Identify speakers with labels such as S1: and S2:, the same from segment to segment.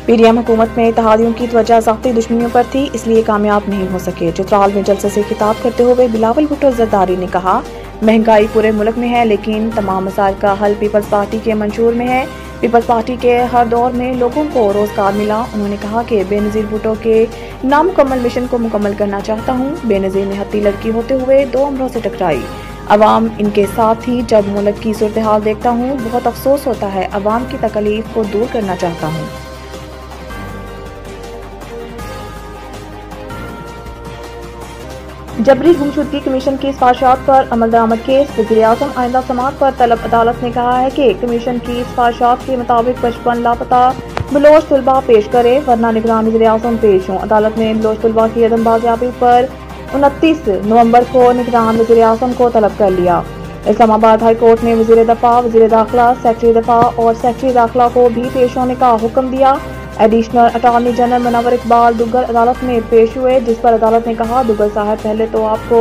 S1: PDM हुकूमत में इत्तेहादियों की तवज्जो ज़ाती दुश्मनियों पर थी, इसलिए कामयाब नहीं हो सके। चित्राल में जलसे से खिताब करते हुए बिलावल भुट्टो जरदारी ने कहा, महंगाई पूरे मुल्क में है, लेकिन तमाम मसाइल का हल पीपल्स पार्टी के मंशूर में है। पीपल्स पार्टी के हर दौर में लोगों को रोजगार मिला। उन्होंने कहा कि बेनज़ीर भुट्टो के नामुकम्मल मिशन को मुकम्मल करना चाहता हूँ। बेनज़ीर ने हत्ती लड़की होते हुए 2 अमरों से टकराई। अवाम इनके साथ थी। जब मुल्क की सूरत हाल देखता हूँ, बहुत अफसोस होता है। अवाम की तकलीफ को दूर करना चाहता हूँ। जबरी गुमशुदगी कमीशन की सिफारिशात पर अमल दरामद केस। वज़ीर-ए-आज़म आइंदा समाअत पर तलब। अदालत ने कहा है कि कमीशन की सिफारिशात के मुताबिक 55 लापता बलोच तलबा पेश करे, वरना निगरान वज़ीर-ए-आज़म पेश हों। अदालत ने बलोच तलबा की अदम बाजियाबी पर 29 नवंबर को निगरान वज़ीर-ए-आज़म को तलब कर लिया। इस्लामाबाद हाई कोर्ट ने वज़ीर दफ़ा, वज़ीर दाखिला, सेक्रेटरी दफ़ा और सेक्रेटरी दाखिला को भी पेश होने का हुक्म दिया। Additional attorney general Munawwar Iqbal Duggal अदालत में पेश हुए, जिस पर अदालत ने कहा, दुग्गल साहब पहले तो आपको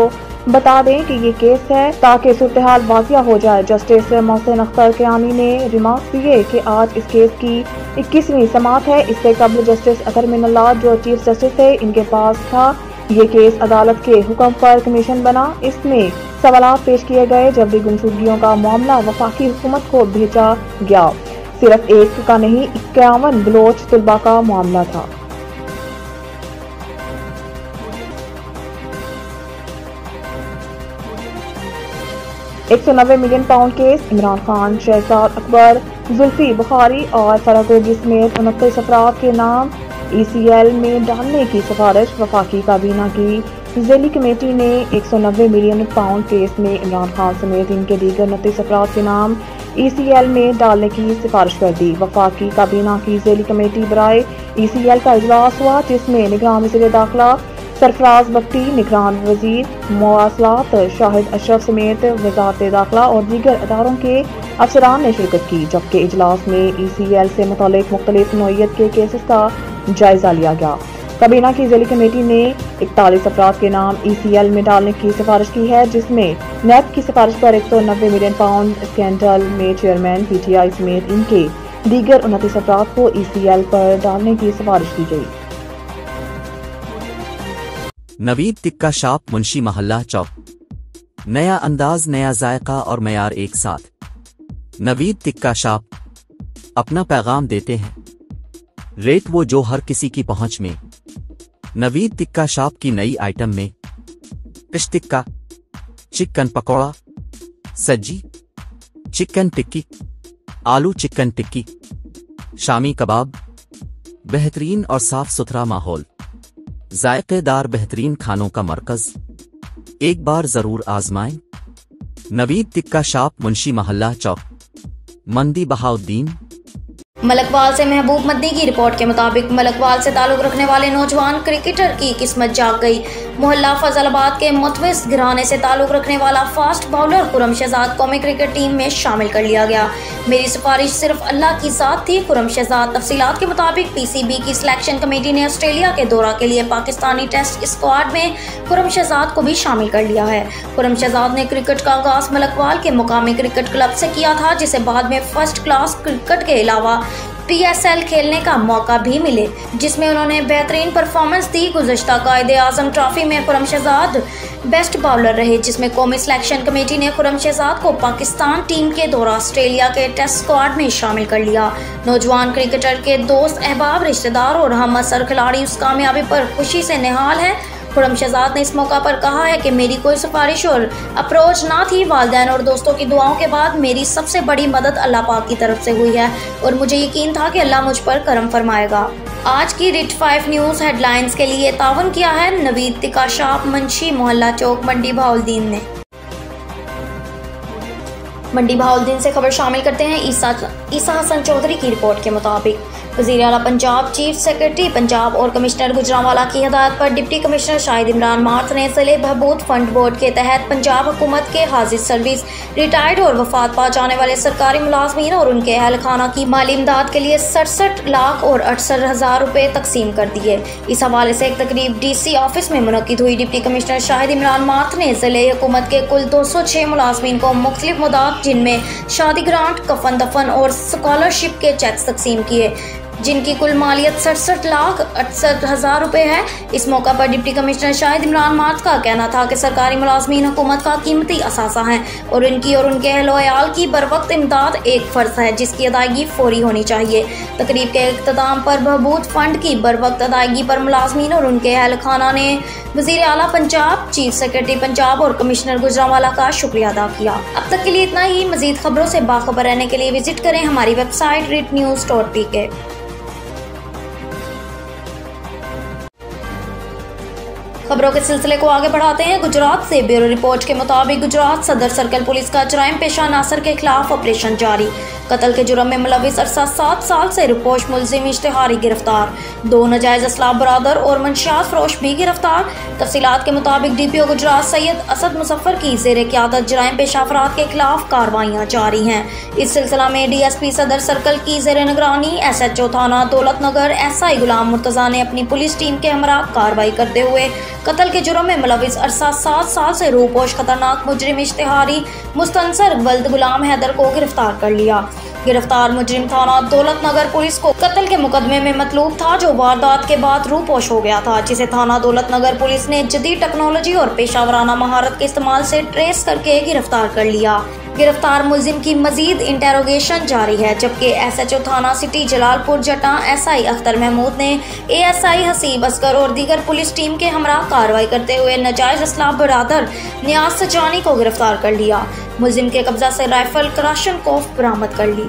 S1: बता दें कि ये केस है ताकि सूरत हाल वाक़िया हो जाए। जस्टिस मोहसिन अख्तर कियानी ने रिमार्क दिए कि आज इस केस की 21वीं समाअत है। इससे कबल जस्टिस अतर मिनल्लाह जो चीफ जस्टिस थे, इनके पास था। ये केस अदालत के हुक्म पर कमीशन बना। इसमें सवालात पेश किए गए। जबरी गुमशुदगियों का मामला वफाकी हुकूमत को भेजा गया। सिर्फ एक का नहीं, 51 बलोच तलबा का मामला था। £190 मिलियन केस। इमरान खान, शहजाद अकबर, जुल्फी बुखारी और फरागोगी समेत 29 अफराद के नाम ECL में डालने की सिफारिश। वफाकी काबीना की ज़ैली कमेटी ने £190 मिलियन केस में इमरान खान समेत इनके दीगर 29 अफराद के नाम ECL में डालने की सिफारिश कर दी। वफाकी काबीना की ज़ैली कमेटी बराए ECL का इजलास हुआ, जिसमें निगरान वज़ीर दाखिला सरफराज बख्ती, निगरान वज़ीर मवासलात शाहिद अशरफ समेत वज़ारत दाखिला और दीगर अदारों के अफसरान ने शिरकत की। जबकि इजलास में ECL से मुतालिक मुख्तलिफ नौइयत के केसेस का जायजा लिया गया। काबीना की ज़ैली कमेटी ने 41 अफराद के नाम ECL में डालने की सिफारिश की है, जिसमें नैब की सिफारिश पर £190 मिलियन स्कैंडल में चेयरमैन PTI समेत इनके दीगर 29 अफराद को ECL पर डालने की सिफारिश की गई।
S2: नवीद टिक्का शॉप, मुंशी मोहल्ला चौक। नया अंदाज, नया जायका और मयार एक साथ। नवीद टिक्का शॉप अपना पैगाम देते हैं। रेट वो जो हर किसी की पहुंच में। नवीद टिक्का शॉप की नई आइटम में फिश टिक्का, चिकन पकौड़ा, सज्जी, चिकन टिक्की, आलू चिकन टिक्की, शामी कबाब, बेहतरीन और साफ सुथरा माहौल, जायकेदार बेहतरीन खानों का मरकज। एक बार जरूर आजमाएं। नवीद टिक्का शॉप, मुंशी मोहल्ला चौक, मंदी बहाउद्दीन।
S3: मलकवाल से महबूब मदनी की रिपोर्ट के मुताबिक मलकवाल से ताल्लुक रखने वाले नौजवान क्रिकेटर की किस्मत जाग गई। मोहल्ला फजलाबाद के मुतवस घराने से ताल्लुक रखने वाला फास्ट बॉलर खुरम शहजाद कौमी क्रिकेट टीम में शामिल कर लिया गया। मेरी सिफारिश सिर्फ अल्लाह की साथ थी। खुरम शहजाद। तफसीलात के मुताबिक PCB की सिलेक्शन कमेटी ने ऑस्ट्रेलिया के दौरा के लिए पाकिस्तानी टेस्ट स्क्वाड में खुरम शहजाद को भी शामिल कर लिया है। खुरम शहजाद ने क्रिकेट का आगाज मलकवाल के मुकामी क्रिकेट क्लब से किया था, जिसे बाद में फर्स्ट क्लास क्रिकेट के अलावा PSL खेलने का मौका भी मिले, जिसमें उन्होंने बेहतरीन परफॉर्मेंस दी। गुज़श्ता कायदे-ए-आज़म ट्रॉफी में खुरम शहजाद बेस्ट बॉलर रहे, जिसमें कौमी सिलेक्शन कमेटी ने खुरम शहजाद को पाकिस्तान टीम के दौरा ऑस्ट्रेलिया के टेस्ट स्क्वाड में शामिल कर लिया। नौजवान क्रिकेटर के दोस्त, अहबाब, रिश्तेदार और हम असर खिलाड़ी उस कामयाबी पर खुशी से निहाल है। खुरम शहजाद ने इस मौका पर कहा है कि मेरी कोई सिफारिश और अप्रोच ना थी। वालिदैन और दोस्तों की दुआओं के बाद मेरी सबसे बड़ी मदद अल्लाह पाक की तरफ से हुई है और मुझे यकीन था कि अल्लाह मुझ पर करम फरमाएगा। आज की रिट 5 न्यूज़ हेडलाइंस के लिए तावन किया है नवीद टिक्का शॉप, मुंशी मोहल्ला चौक, मंडी बहाउद्दीन ने। मंडी बहाउद्दीन से खबर शामिल करते हैं। ईसा हसन चौधरी की रिपोर्ट के मुताबिक वज़ीर आला पंजाब, चीफ सेक्रेटरी पंजाब और कमिश्नर गुजरांवाला की हिदायत पर deputy commissioner Shahid Imran math ने ज़िले बहबूद फंड बोर्ड के तहत पंजाब हुकूमत के हाजिर सर्विस, रिटायर्ड और वफात पा जाने वाले सरकारी मुलाजमीन और उनके अहल खाना की माली इमदाद के लिए 67 लाख और 68,000 रुपये तकसीम कर दिए। इस हवाले से एक तकरीब DC ऑफिस में मुनक्किद हुई। Deputy commissioner Shahid Imran math ने ज़िले हुकूमत के कुल 206 मुलाजमीन को मुख्तलिफ मुदात, जिनमें शादी ग्रांट, कफन दफन और स्कॉलरशिप के चेक्स तकसीम किए। जिनकी कुल मालियत 67,68,000 रुपए है। इस मौका पर डिप्टी कमिश्नर शाहिद इमरान मार्च का कहना था कि सरकारी मुलाजमीन हुकूमत का कीमती असासा हैं और इनकी और उनके अहल-ओ-अयाल की बरवक्त इमदाद एक फ़र्ज है जिसकी अदायगी फौरी होनी चाहिए। तकरीब के इख्तिताम पर बहबूद फंड की बरवक्त अदायगी पर मुलाजमीन और उनके अहल खाना ने वज़ीर आला पंजाब, चीफ सेक्रेटरी पंजाब और कमिश्नर गुजरांवाला का शुक्रिया अदा किया। अब तक के लिए इतना ही। मज़ीद खबरों से बाखबर रहने के लिए विजिट करें हमारी वेबसाइट ritnews.pk। खबरों के सिलसिले को आगे बढ़ाते हैं। गुजरात से ब्यूरो रिपोर्ट के मुताबिक गुजरात सदर सर्कल पुलिस का जराइम पेशा नासर के खिलाफ ऑपरेशन जारी। कत्ल के जुर्म में मुलविस अरसा 7 साल से रुपोश मुलजिम इश्तिहारी गिरफ्तार। 2 नाजायज असलाह बरादर और मंशियात फरोश भी गिरफ्तार। तफसीलात के मुताबिक DPO गुजरात सैयद असद मुजफ्फर की ज़ेर क़यादत जराइम पेशा अफराद के खिलाफ कार्रवाइयाँ जारी हैं। इस सिलसिला में DSP सदर सर्कल की ज़ेर निगरानी SHO थाना दौलत नगर SI गुलाम मुर्तज़ा ने अपनी पुलिस टीम के हमरा कार्रवाई करते हुए कत्ल के जुर्म में मुलविस अरसा 7 साल से रूपोश खतरनाक मुजरिम इश्तिहारी मुस्तनसर वल्द गुलाम हैदर को गिरफ्तार कर लिया। गिरफ्तार मुजरिम थाना दौलत नगर पुलिस को कत्ल के मुकदमे में मतलूब था जो वारदात के बाद रूपोश हो गया था, जिसे थाना दौलत नगर पुलिस ने जदीद टेक्नोलॉजी और पेशावराना महारत के इस्तेमाल से ट्रेस करके गिरफ्तार कर लिया। गिरफ्तार मुलजिम की मजीद इंटेरोगेशन जारी है, जबकि SHO थाना सिटी जलालपुर जटा SI अख्तर महमूद ने ASI हसीब असगर और दीगर पुलिस टीम के हमरा कार्रवाई करते हुए नाजायज असलाह बरादर नियाज सजानी को गिरफ्तार कर लिया। मुलजिम के कब्जा से राइफल क्लाशनकोफ बरामद कर ली।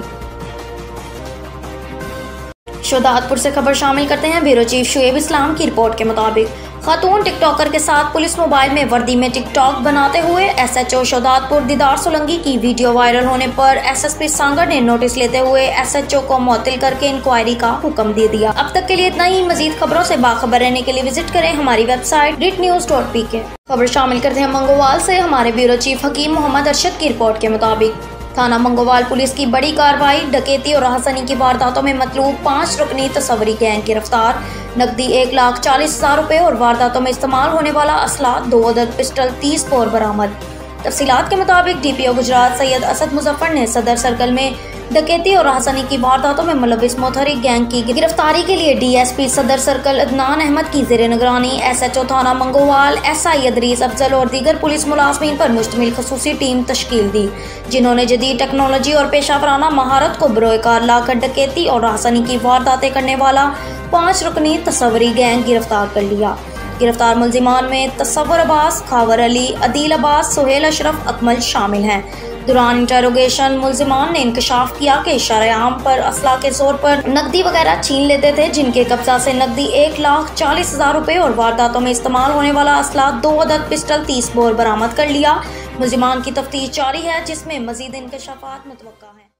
S3: शोदातपुर से खबर शामिल करते हैं। ब्यूरो चीफ शुएब इस्लाम की रिपोर्ट के मुताबिक खातून टिकटॉकर के साथ पुलिस मोबाइल में वर्दी में टिकटॉक बनाते हुए SHO शोदातपुर दीदार सोलंकी की वीडियो वायरल होने पर SSP सांगड़ ने नोटिस लेते हुए SHO को मुअत्तल करके इंक्वायरी का हुक्म दे दिया। अब तक के लिए इतना ही। मजीद खबरों से बाखबर रहने के लिए विजिट करें हमारी वेबसाइट ritnews.pk। खबर शामिल करते हैं मंगोवाल से। हमारे ब्यूरो चीफ हकीम मोहम्मद अरशद की रिपोर्ट के मुताबिक थाना मंगोवाल पुलिस की बड़ी कार्रवाई। डकैती और राहसनी की वारदातों में मतलूब 5 रुकनी तस्वरी गैंग गिरफ्तार। नकदी 1,40,000 रुपए और वारदातों में इस्तेमाल होने वाला असला 2 अदद पिस्टल 30 बोर बरामद। तफसीलात के मुताबिक DPO गुजरात सैयद असद मुजफ्फर ने सदर सर्कल में डकैती और राहसनी की वारदातों में मुलविस मोहतरिक गैंग की गिरफ्तारी के लिए DSP सदर सर्कल अदनान अहमद की ज़ेर निगरानी SHO थाना मंगोवाल SI अदरीस अफजल और दीगर पुलिस मुलाजमीन पर मुश्तमिल खसूसी टीम तश्कील दी, जिन्होंने जदीद टेक्नोलॉजी और पेशावराना महारत को बरोएकार लाकर डकैती और राहसनी की वारदातें करने वाला 5 रुकनी तस्वरी गैंग गिरफ्तार कर लिया। गिरफ्तार मुलजिमान में तस्वर अब्बास, खावर अली, अदील अब्बास, सुहेल अशरफ, अकमल शामिल हैं। दौरान इंटरोगेशन मुलजिमान ने इंकशाफ किया कि शरेआम पर असला के जोर पर नकदी वगैरह छीन लेते थे, जिनके कब्जा से नकदी 1,40,000 रुपए और वारदातों में इस्तेमाल होने वाला असला 2 अदद पिस्टल 30 बोर बरामद कर लिया। मुलजिमान की तफ्तीश जारी है, जिसमें मजीद इंकशाफात मुतवक्का है।